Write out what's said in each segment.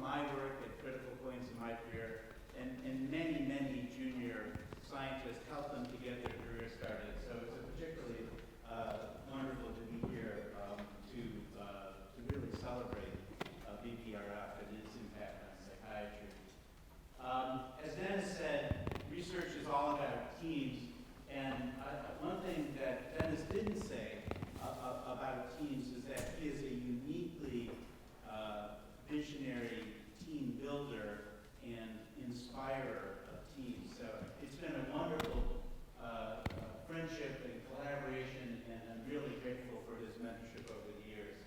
my work at critical points in my career, and many, many junior scientists helped them to get their career started. So it's particularly wonderful to be here to really celebrate BBRF and its impact on psychiatry. As Dennis said, research is all about teams, and one thing that Dennis didn't say about teams is that he is a uniquely visionary team builder and inspirer of teams. So it's been a wonderful friendship and collaboration, and I'm really grateful for his mentorship over the years.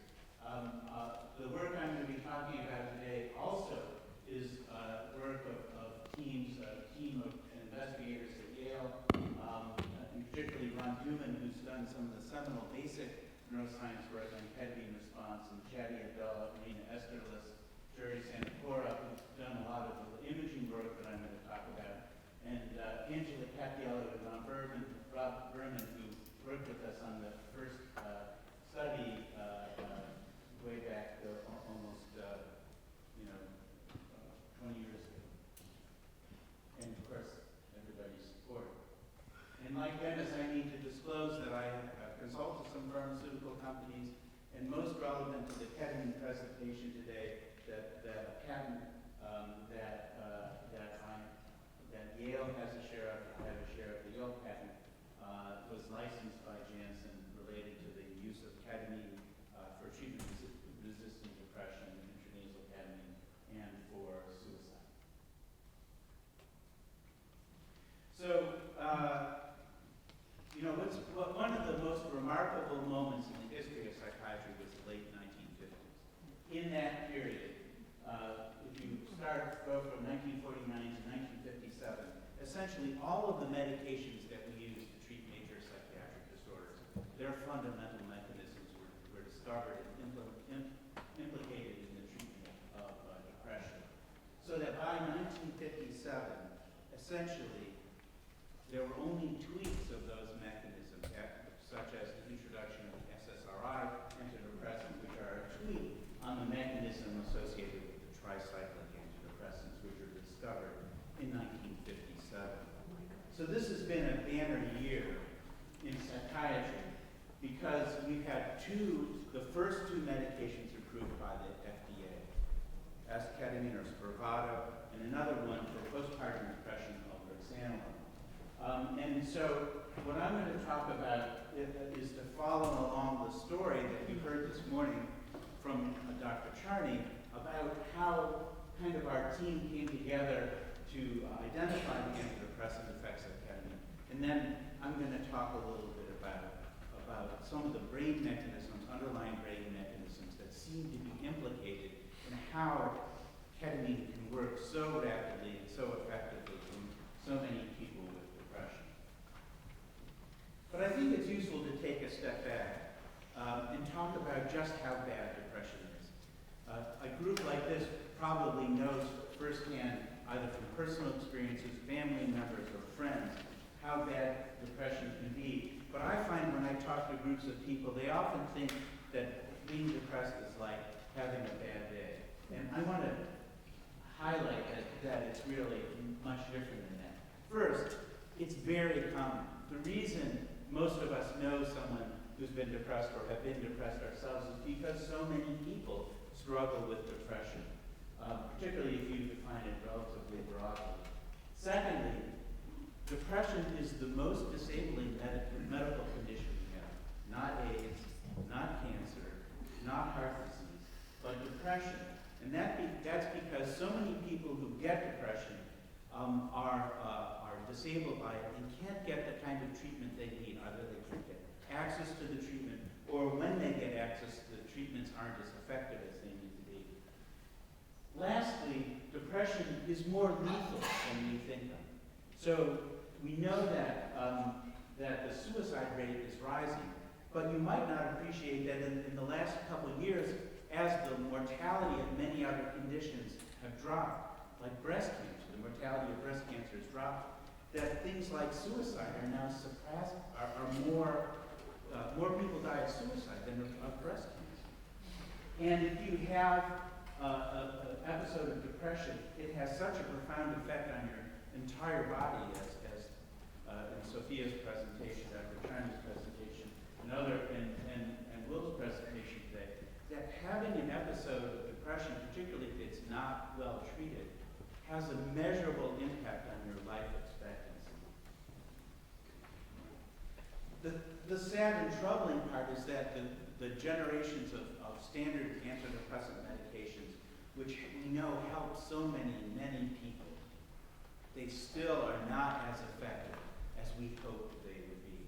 The work I'm going to be talking about today also is work of teams, a team of investigators at Yale, and particularly Ron Newman, who's done some of the seminal basic neuroscience work on ketamine response, and Chadi Abdullah, Marina Esterlis, Jerry Santacora, who's done a lot of the imaging work that I'm going to talk about, and Angela Capiello and Rob Berman, who worked with us on the first study way back almost 20 years ago. And of course, everybody's support. And like Dennis, I need to disclose that I have consulted some pharmaceutical companies, and most relevant to the ketamine presentation today, that a patent that Yale has a share of, I have a share of the Yale patent, was licensed by Janssen related to the use of ketamine for treatment-resistant depression, intranasal ketamine, and for suicide. So, one of the most remarkable moments in the history of psychiatry was the late 1950s. In that period, if you go from 1949 to 1957, essentially all of the medications that we use to treat major psychiatric disorders, their fundamental mechanisms were discovered and implicated in the treatment of depression. So that by 1957, essentially, there were only tweaks of those mechanisms, such as the introduction of the SSRI antidepressant, which are a tweak on the mechanism associated with the tricyclic antidepressants, which were discovered in 1957. So this has been a banner year in psychiatry because we've had the first two medications approved by the FDA, esketamine or Spravato, and another one for postpartum depression called brexanolone. And so what I'm going to talk about is to follow along the story that we heard this morning from Dr. Charney about how kind of our team came together to identify the antidepressant effects of ketamine. And then I'm going to talk a little bit about some of the brain mechanisms, underlying brain mechanisms that seem to be implicated in how ketamine can work so rapidly and so effectively in so many people with depression. But I think it's useful to take a step back and talk about just how bad depression is. A group like this probably knows firsthand, either from personal experiences, family members, or friends, how bad depression can be. But I find when I talk to groups of people, they often think that being depressed is like having a bad day. And I want to highlight that it's really much different than that. First, it's very common. The reason most of us know someone who's been depressed or have been depressed ourselves is because so many people struggle with depression, particularly if you define it relatively broadly. Secondly, depression is the most disabling medical condition we have. Not AIDS, not cancer, not heart disease, but depression. And that's because so many people who get depression are disabled by it and can't get the kind of treatment they need. Either they can't get access to the treatment, or when they get access, the treatments aren't as effective as they need to be. Lastly, depression is more lethal than we think of. So we know that the suicide rate is rising, but you might not appreciate that in the last couple of years, as the mortality of many other conditions have dropped, like breast cancer, the mortality of breast cancer has dropped, that things like suicide are now suppressed, more people die of suicide than of breast cancer. And if you have episode of depression, it has such a profound effect on your entire body, as in Sophia's presentation, Dr. Charney's presentation, and Will's presentation today, that having an episode of depression, particularly if it's not well treated, has a measurable impact on your life expectancy. The sad and troubling part is that the generations of standard antidepressant medications, which we know help so many people, they still are not as effective as we hoped they would be.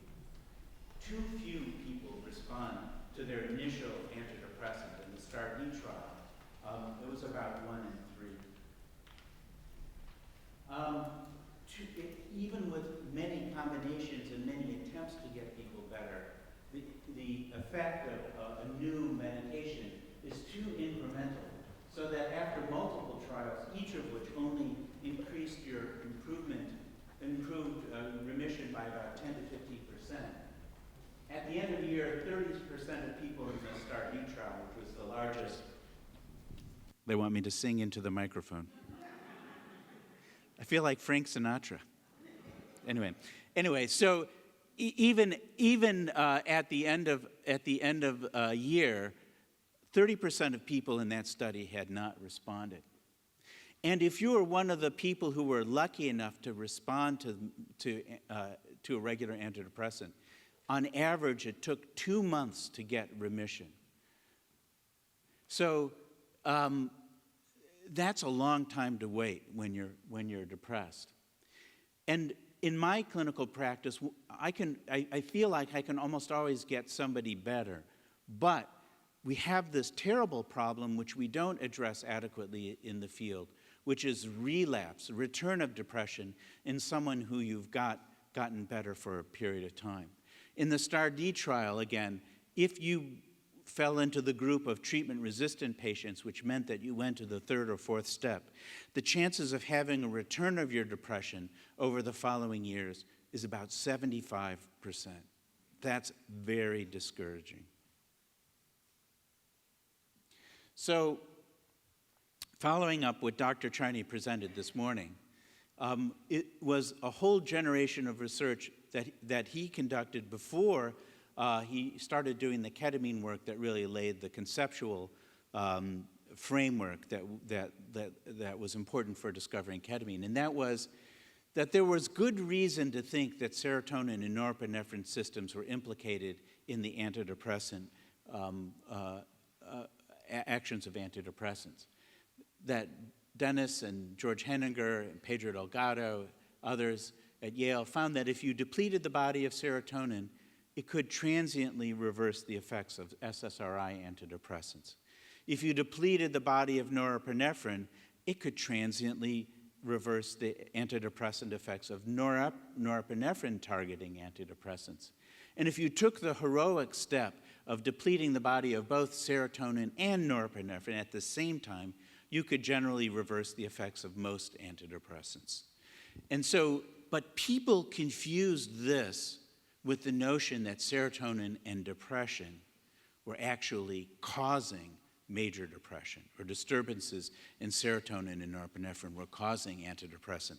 Too few people respond to their initial antidepressant in the STAR-D trial. It was about 1 in 3. Even with many combinations and many attempts to get people better, the effect of a new medication is too incremental, so that after multiple trials, each of which only increased your improved remission by about 10 to 15%. At the end of the year, 30% of people in the STAR-D trial, which was the largest. They want me to sing into the microphone. I feel like Frank Sinatra. Anyway, so even at the end of a year, 30% of people in that study had not responded. And if you were one of the people who were lucky enough to respond to a regular antidepressant, on average, it took 2 months to get remission. So that's a long time to wait when you're depressed. And in my clinical practice, I feel like I can almost always get somebody better, but we have this terrible problem which we don't address adequately in the field, which is relapse, return of depression in someone who you've gotten better for a period of time. In the STAR-D trial, again, if you fell into the group of treatment-resistant patients, which meant that you went to the 3rd or 4th step, the chances of having a return of your depression over the following years is about 75%. That's very discouraging. So, following up what Dr. Charney presented this morning, it was a whole generation of research that he conducted before he started doing the ketamine work that really laid the conceptual framework that was important for discovering ketamine. And that was that there was good reason to think that serotonin and norepinephrine systems were implicated in the antidepressant actions of antidepressants. That Dennis and George Henninger and Pedro Delgado, others at Yale, found that if you depleted the body of serotonin, it could transiently reverse the effects of SSRI antidepressants. If you depleted the body of norepinephrine, it could transiently reverse the antidepressant effects of norepinephrine targeting antidepressants. And if you took the heroic step of depleting the body of both serotonin and norepinephrine at the same time, you could generally reverse the effects of most antidepressants. And so, but people confused this with the notion that serotonin and depression were actually causing major depression, or disturbances in serotonin and norepinephrine were causing antidepressant.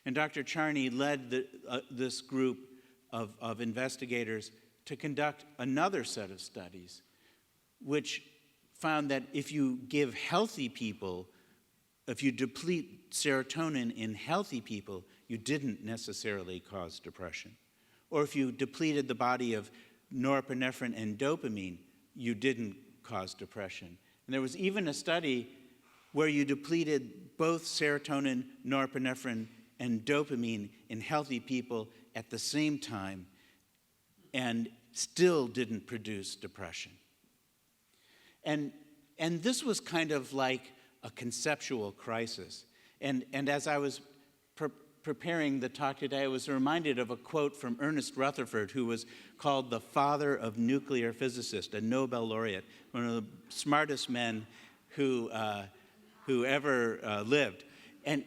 And Dr. Charney led this group of investigators to conduct another set of studies, which found that if you give healthy people, if you deplete serotonin in healthy people, you didn't necessarily cause depression. Or if you depleted the body of norepinephrine and dopamine, you didn't cause depression. And there was even a study where you depleted both serotonin, norepinephrine, and dopamine in healthy people at the same time and still didn't produce depression. And this was kind of like a conceptual crisis. And as I was preparing the talk today, I was reminded of a quote from Ernest Rutherford, who was called the father of nuclear physicists, a Nobel laureate, one of the smartest men who ever lived. And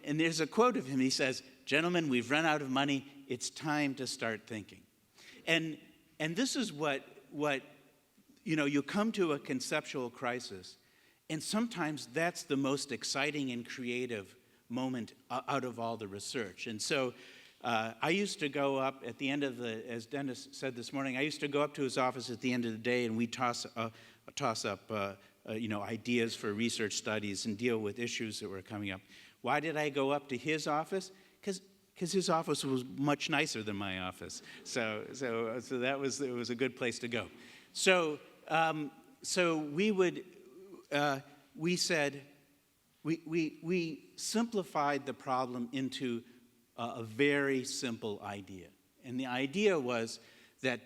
there's a quote of him. He says, "Gentlemen, we've run out of money. It's time to start thinking." And this is what you come to a conceptual crisis, And sometimes that's the most exciting and creative moment out of all the research. And so I used to go up at the end of as Dennis said this morning, I used to go up to his office at the end of the day, and we toss up ideas for research studies and deal with issues that were coming up. Why did I go up to his office? Because his office was much nicer than my office. So it was a good place to go. So we said, we simplified the problem into a very simple idea. And the idea was that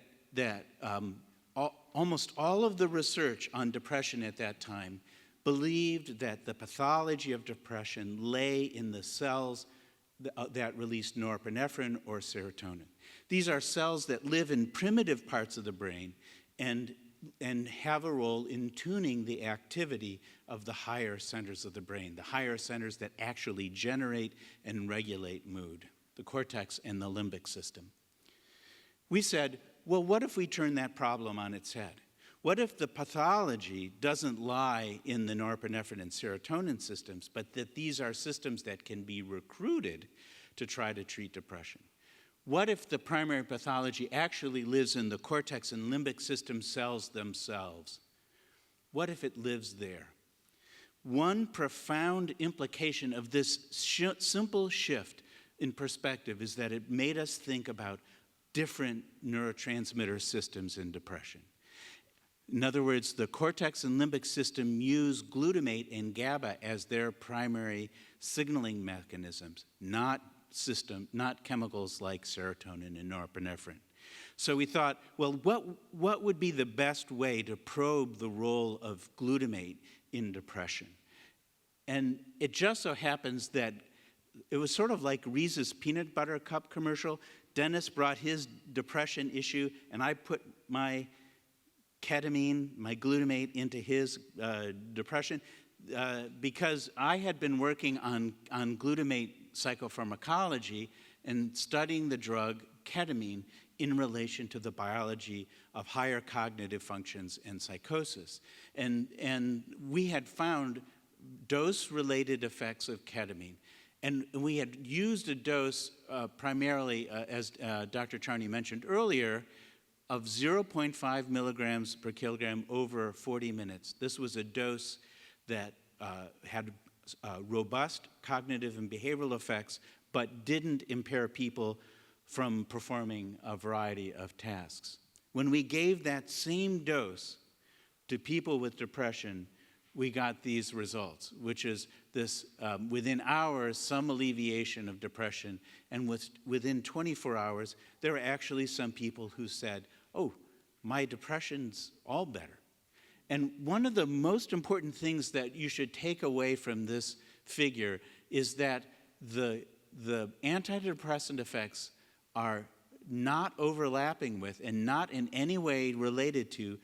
almost all of the research on depression at that time believed that the pathology of depression lay in the cells that release norepinephrine or serotonin. These are cells that live in primitive parts of the brain and have a role in tuning the activity of the higher centers of the brain, the higher centers that actually generate and regulate mood, the cortex and the limbic system. We said, well, what if we turn that problem on its head? What if the pathology doesn't lie in the norepinephrine and serotonin systems, but that these are systems that can be recruited to try to treat depression? What if the primary pathology actually lives in the cortex and limbic system cells themselves? What if it lives there? One profound implication of this simple shift in perspective is that it made us think about different neurotransmitter systems in depression. In other words, the cortex and limbic system use glutamate and GABA as their primary signaling mechanisms, not chemicals like serotonin and norepinephrine. So we thought, well, what would be the best way to probe the role of glutamate in depression? And it just so happens that it was sort of like Reese's peanut butter cup commercial. Dennis brought his depression issue, and I put my ketamine, my glutamate, into his depression because I had been working on glutamate psychopharmacology and studying the drug ketamine in relation to the biology of higher cognitive functions and psychosis. And we had found dose-related effects of ketamine. And we had used a dose primarily, as Dr. Charney mentioned earlier, of 0.5 milligrams per kilogram over 40 minutes. This was a dose that had robust cognitive and behavioral effects, but didn't impair people from performing a variety of tasks. When we gave that same dose to people with depression, we got these results, which is this, within hours, some alleviation of depression, and within 24 hours, there were actually some people who said, oh, my depression's all better. And one of the most important things that you should take away from this figure is that the antidepressant effects are not overlapping with and not in any way related to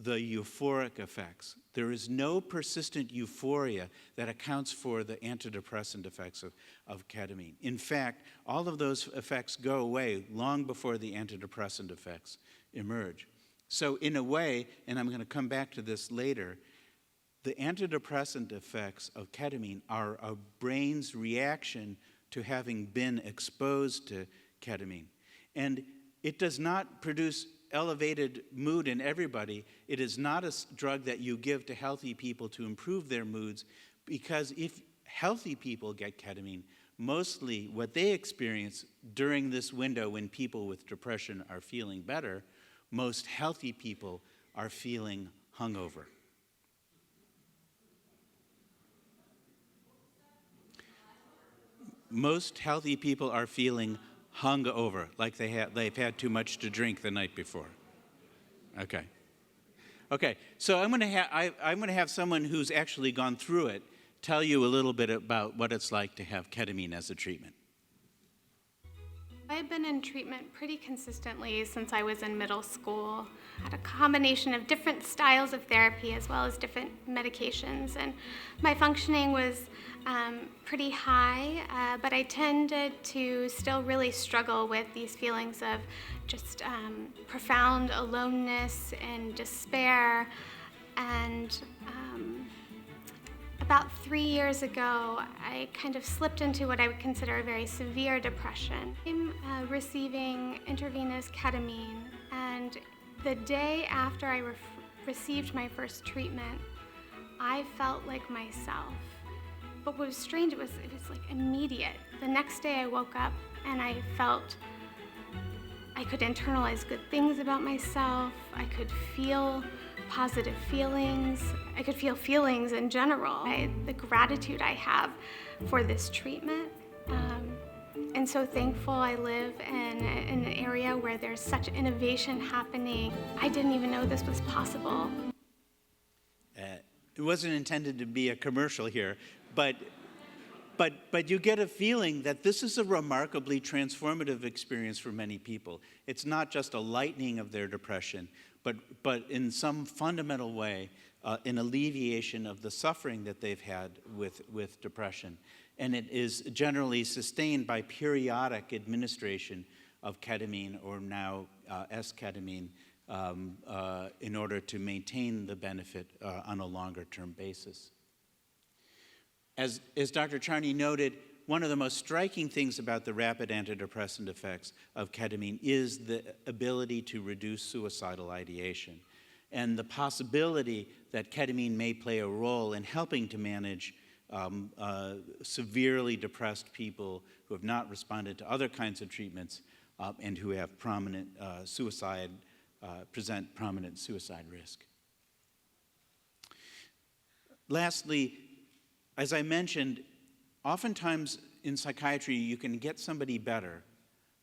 the euphoric effects. There is no persistent euphoria that accounts for the antidepressant effects of ketamine. In fact, all of those effects go away long before the antidepressant effects emerge. So in a way, and I'm going to come back to this later, the antidepressant effects of ketamine are a brain's reaction to having been exposed to ketamine. And it does not produce elevated mood in everybody. It is not a drug that you give to healthy people to improve their moods, because if healthy people get ketamine, mostly what they experience during this window when people with depression are feeling better, most healthy people are feeling hungover. Most healthy people are feeling hungover, like they've had too much to drink the night before. Okay. So I'm going to have someone who's actually gone through it tell you a little bit about what it's like to have ketamine as a treatment. I've been in treatment pretty consistently since I was in middle school. I had a combination of different styles of therapy as well as different medications, and my functioning was pretty high, but I tended to still really struggle with these feelings of just profound aloneness and despair, and About 3 years ago, I kind of slipped into what I would consider a very severe depression. I'm receiving intravenous ketamine, and the day after I received my first treatment, I felt like myself. But what was strange, it was like immediate. The next day I woke up and I felt I could internalize good things about myself. I could feel positive feelings. I could feel feelings in general. The gratitude I have for this treatment. And so thankful I live in an area where there's such innovation happening. I didn't even know this was possible. It wasn't intended to be a commercial here, but you get a feeling that this is a remarkably transformative experience for many people. It's not just a lightening of their depression, but in some fundamental way, an alleviation of the suffering that they've had with depression. And it is generally sustained by periodic administration of ketamine, or now S-ketamine, in order to maintain the benefit on a longer-term basis. As Dr. Charney noted, one of the most striking things about the rapid antidepressant effects of ketamine is the ability to reduce suicidal ideation, and the possibility that ketamine may play a role in helping to manage severely depressed people who have not responded to other kinds of treatments and who have present prominent suicide risk. Lastly, as I mentioned, oftentimes in psychiatry you can get somebody better,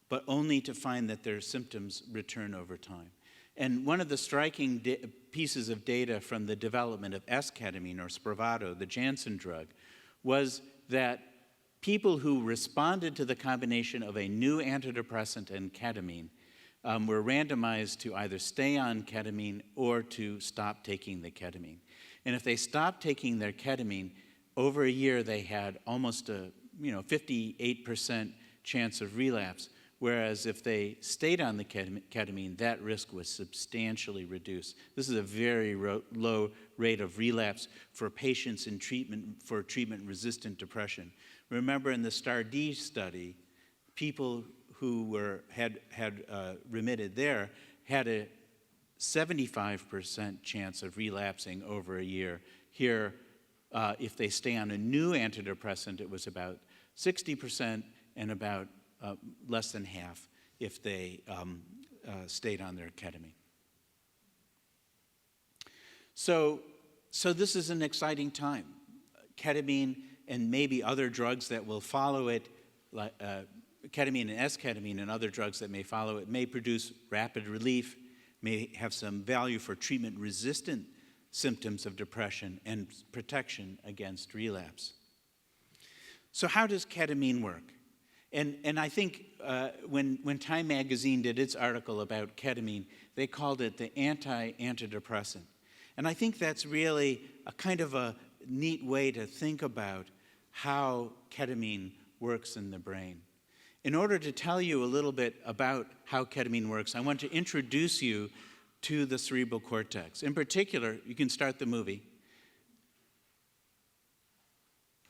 but only to find that their symptoms return over time. And one of the striking pieces of data from the development of S-ketamine, or Spravato, the Janssen drug, was that people who responded to the combination of a new antidepressant and ketamine were randomized to either stay on ketamine or to stop taking the ketamine. And if they stopped taking their ketamine, over a year they had almost a 58% chance of relapse, whereas if they stayed on the ketamine, that risk was substantially reduced. This is a very low rate of relapse for patients in treatment for treatment-resistant depression. Remember, in the STAR-D study, people who had remitted there had a 75% chance of relapsing over a year. Here, if they stay on a new antidepressant, it was about 60%, and about less than half if they stayed on their ketamine. So this is an exciting time. Ketamine and maybe other drugs that will follow it, like ketamine and S-ketamine and other drugs that may follow it, may produce rapid relief, may have some value for treatment-resistant symptoms of depression and protection against relapse. So how does ketamine work? And I think when Time Magazine did its article about ketamine, they called it the anti-antidepressant. And I think that's really a kind of a neat way to think about how ketamine works in the brain. In order to tell you a little bit about how ketamine works, I want to introduce you to the cerebral cortex. In particular, you can start the movie.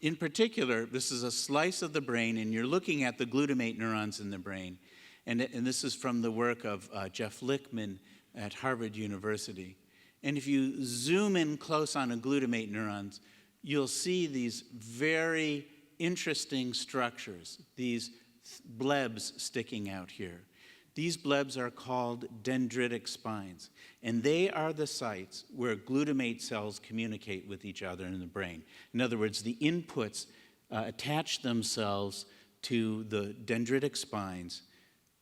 In particular, this is a slice of the brain, and you're looking at the glutamate neurons in the brain. And this is from the work of Jeff Lichtman at Harvard University. And if you zoom in close on a glutamate neurons, you'll see these very interesting structures, these blebs sticking out here. These blebs are called dendritic spines, and they are the sites where glutamate cells communicate with each other in the brain. In other words, the inputs attach themselves to the dendritic spines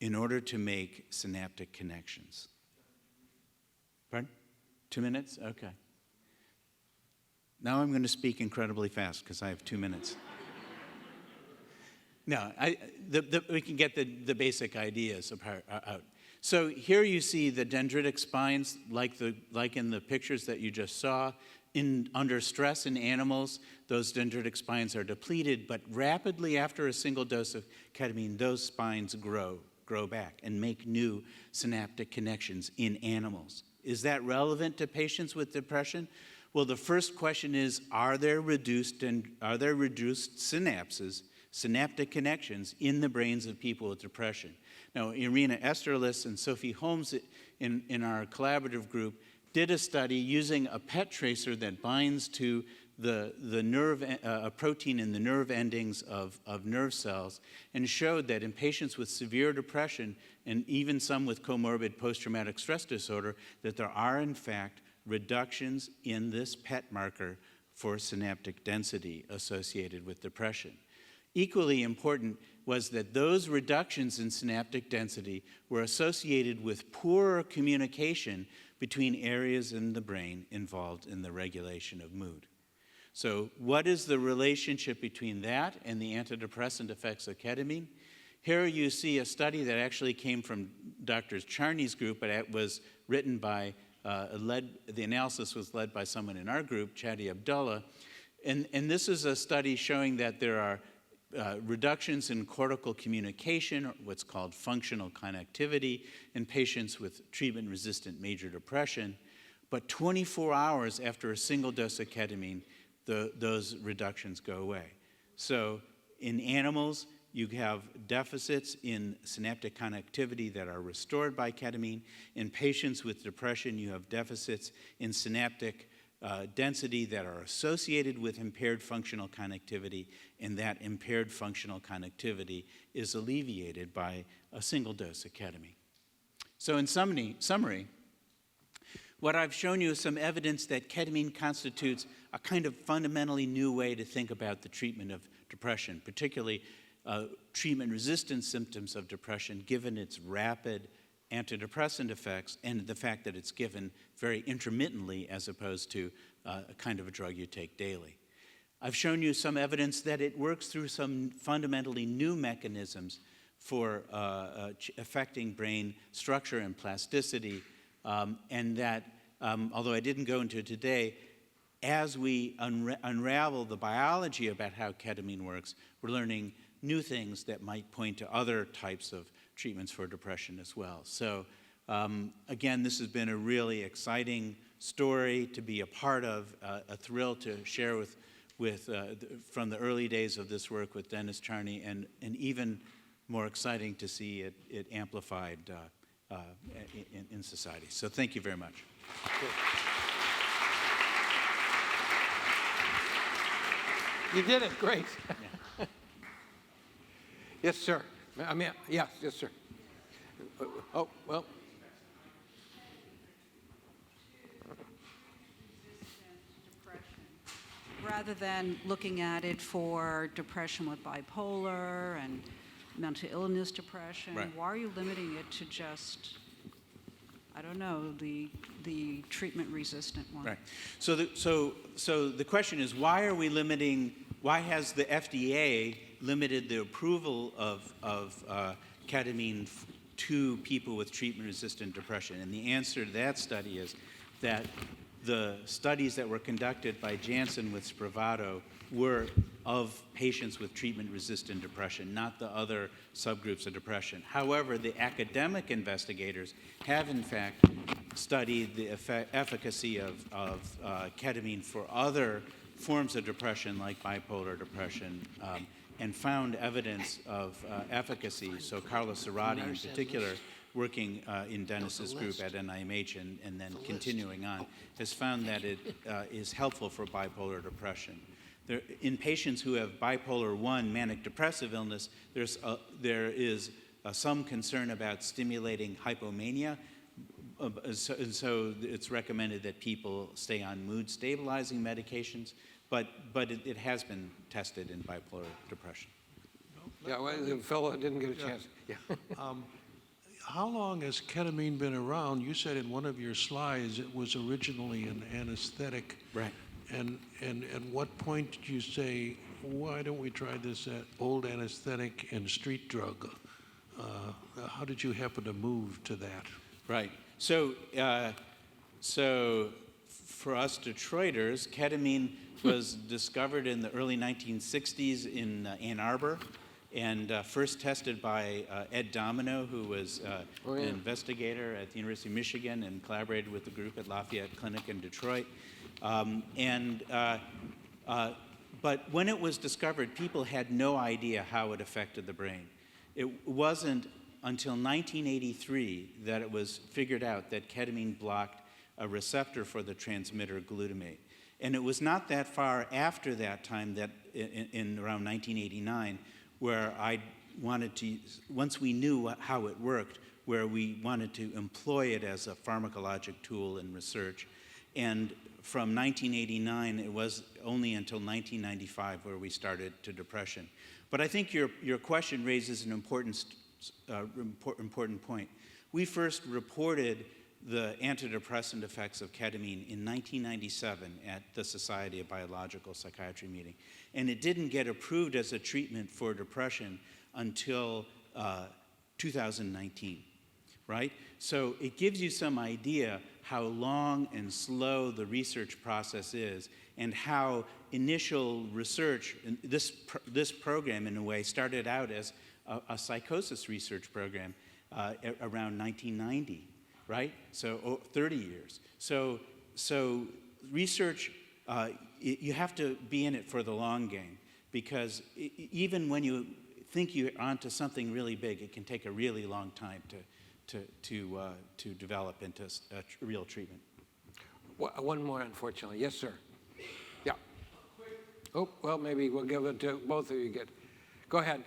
in order to make synaptic connections. Pardon? 2 minutes? Okay. Now I'm going to speak incredibly fast because I have 2 minutes. No, we can get the basic ideas out. So here you see the dendritic spines, like in the pictures that you just saw. Under stress in animals, those dendritic spines are depleted, but rapidly after a single dose of ketamine, those spines grow back and make new synaptic connections in animals. Is that relevant to patients with depression? Well, the first question is, are there reduced synapses, synaptic connections in the brains of people with depression? Now, Irina Esterlis and Sophie Holmes in our collaborative group did a study using a PET tracer that binds to the nerve, a protein in the nerve endings of nerve cells, and showed that in patients with severe depression, and even some with comorbid post-traumatic stress disorder, that there are, in fact, reductions in this PET marker for synaptic density associated with depression. Equally important was that those reductions in synaptic density were associated with poorer communication between areas in the brain involved in the regulation of mood. So what is the relationship between that and the antidepressant effects of ketamine? Here you see a study that actually came from Dr. Charney's group, but it was written by, the analysis was led by someone in our group, Chadi Abdullah. And this is a study showing that there are reductions in cortical communication, or what's called functional connectivity, in patients with treatment-resistant major depression. But 24 hours after a single dose of ketamine, those reductions go away. So in animals, you have deficits in synaptic connectivity that are restored by ketamine. In patients with depression, you have deficits in synaptic density that are associated with impaired functional connectivity, and that impaired functional connectivity is alleviated by a single dose of ketamine. So in summary, what I've shown you is some evidence that ketamine constitutes a kind of fundamentally new way to think about the treatment of depression, particularly treatment-resistant symptoms of depression, given its rapid antidepressant effects and the fact that it's given very intermittently as opposed to a kind of a drug you take daily. I've shown you some evidence that it works through some fundamentally new mechanisms for affecting brain structure and plasticity, and that, although I didn't go into it today, as we unravel the biology about how ketamine works, we're learning new things that might point to other types of treatments for depression as well. So again, this has been a really exciting story to be a part of, a thrill to share from the early days of this work with Dennis Charney, and even more exciting to see it amplified in society. So thank you very much. You did it, great. Yeah. Yes, sir. I mean, yes, sir. Oh, well. Rather than looking at it for depression with bipolar and mental illness depression, Right. why are you limiting it to just, I don't know, the treatment-resistant one? Right. So the question is, why has the FDA limited the approval of ketamine to people with treatment-resistant depression? And the answer to that study is that the studies that were conducted by Janssen with Spravato were of patients with treatment-resistant depression, not the other subgroups of depression. However, the academic investigators have, in fact, studied the efficacy of ketamine for other forms of depression, like bipolar depression, and found evidence of efficacy. So Carlos Serrati, in particular, working in Dennis's group at NIMH and then continuing on, has found that it is helpful for bipolar depression. In patients who have bipolar I manic depressive illness, there is some concern about stimulating hypomania. So it's recommended that people stay on mood stabilizing medications, but it has been tested in bipolar depression. Yeah, well, the fellow didn't get a chance. Yeah. How long has ketamine been around? You said in one of your slides it was originally an anesthetic. Right. And at what point did you say, why don't we try this old anesthetic and street drug? How did you happen to move to that? Right. So for us Detroiters, ketamine was discovered in the early 1960s in Ann Arbor, and first tested by Ed Domino, who was an investigator at the University of Michigan and collaborated with the group at Lafayette Clinic in Detroit. But when it was discovered, people had no idea how it affected the brain. It wasn't until 1983 that it was figured out that ketamine blocked a receptor for the transmitter glutamate. And it was not that far after that time, that in around 1989, where I wanted to, once we knew how it worked, where we wanted to employ it as a pharmacologic tool in research. And from 1989, it was only until 1995 where we started to depression. But I think your question raises an important point. We first reported the antidepressant effects of ketamine in 1997 at the Society of Biological Psychiatry meeting. And it didn't get approved as a treatment for depression until 2019, right? So it gives you some idea how long and slow the research process is, and how initial research, this program in a way started out as a psychosis research program around 1990, right? So 30 years. So research, you have to be in it for the long game, because even when you think you're onto something really big, it can take a really long time to develop into a real treatment. One more, unfortunately. Yes, sir. Yeah. Oh, well, maybe we'll give it to both of you. Go ahead.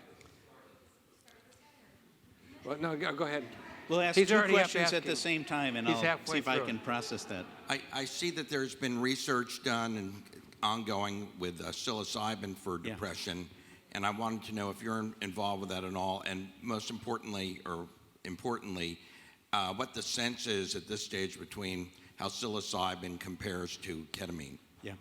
Well, no, go ahead. We'll ask two questions at the same time, and I'll see if I can process that. I see that there's been research done and ongoing with psilocybin for depression, and I wanted to know if you're involved with that at all, and most importantly, what the sense is at this stage between how psilocybin compares to ketamine. Yeah.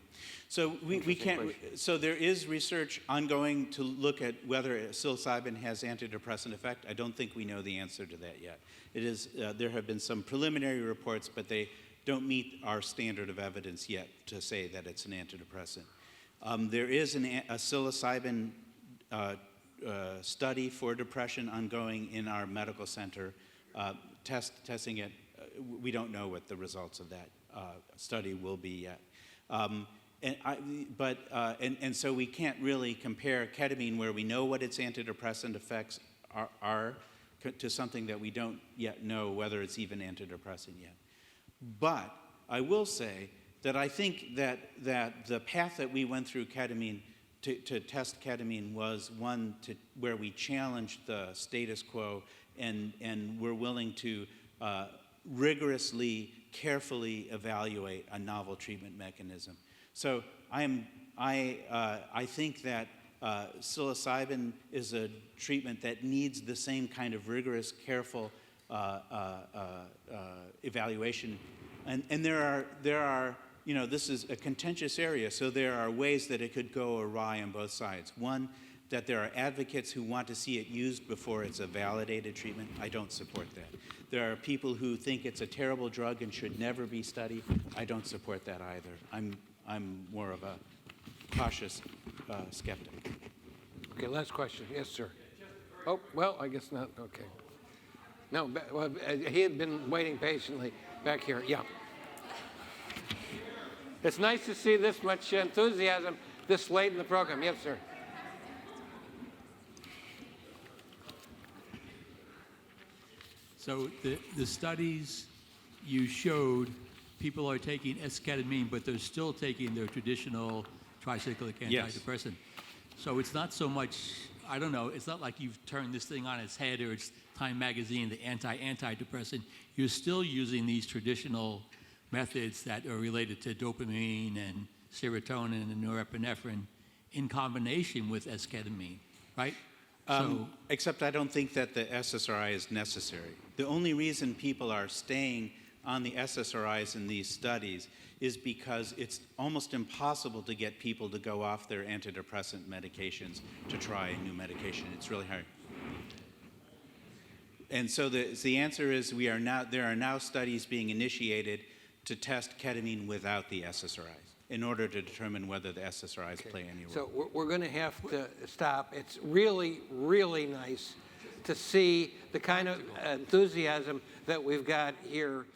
So we can't. So there is research ongoing to look at whether psilocybin has antidepressant effect. I don't think we know the answer to that yet. It is. There have been some preliminary reports, but they don't meet our standard of evidence yet to say that it's an antidepressant. There is a psilocybin study for depression ongoing in our medical center. Testing it. We don't know what the results of that study will be yet. And so we can't really compare ketamine, where we know what its antidepressant effects are to something that we don't yet know whether it's even antidepressant yet. But I will say that I think that the path that we went through ketamine to test ketamine was one where we challenged the status quo and we're willing to rigorously, carefully evaluate a novel treatment mechanism. So I think that psilocybin is a treatment that needs the same kind of rigorous, careful evaluation. And there are, this is a contentious area, so there are ways that it could go awry on both sides. One, that there are advocates who want to see it used before it's a validated treatment. I don't support that. There are people who think it's a terrible drug and should never be studied. I don't support that either. I'm more of a cautious skeptic. Okay, last question. Yes, sir. Oh, well, I guess not. Okay. No, well, he had been waiting patiently back here. Yeah. It's nice to see this much enthusiasm this late in the program. Yes, sir. So the studies you showed, people are taking esketamine, but they're still taking their traditional tricyclic antidepressant. Yes. So it's not so much, I don't know, it's not like you've turned this thing on its head, or it's Time Magazine, the antidepressant. You're still using these traditional methods that are related to dopamine and serotonin and norepinephrine in combination with esketamine, right? Except I don't think that the SSRI is necessary. The only reason people are staying on the SSRIs in these studies is because it's almost impossible to get people to go off their antidepressant medications to try a new medication. It's really hard. And so the answer is there are now studies being initiated to test ketamine without the SSRIs in order to determine whether the SSRIs play any role. So we're going to have to stop. It's really, really nice to see the kind of enthusiasm that we've got here